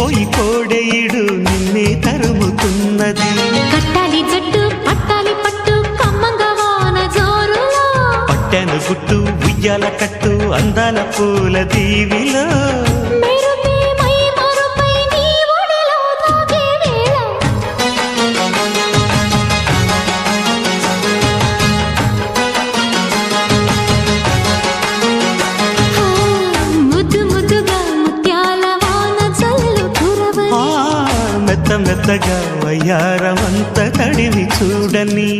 మురిసిపోయి కోడేయుడు నిన్నే తరుముతున్నది. కట్టాలి జట్టు పట్టాలి పట్టు కమ్మంగా వాన జోరులో, పట్టెను గుట్టు ఉయ్యాల కట్టు అందాల పూల దీవిలో, మెరుపే మై మరుపై నీ ఒడిలో తాగే వేళ, ముద్దు ముద్దుగా ముత్యాల వాన జల్లు కురవని, మెత్త మెత్తగా వయ్యారమంత తడివి చూడని.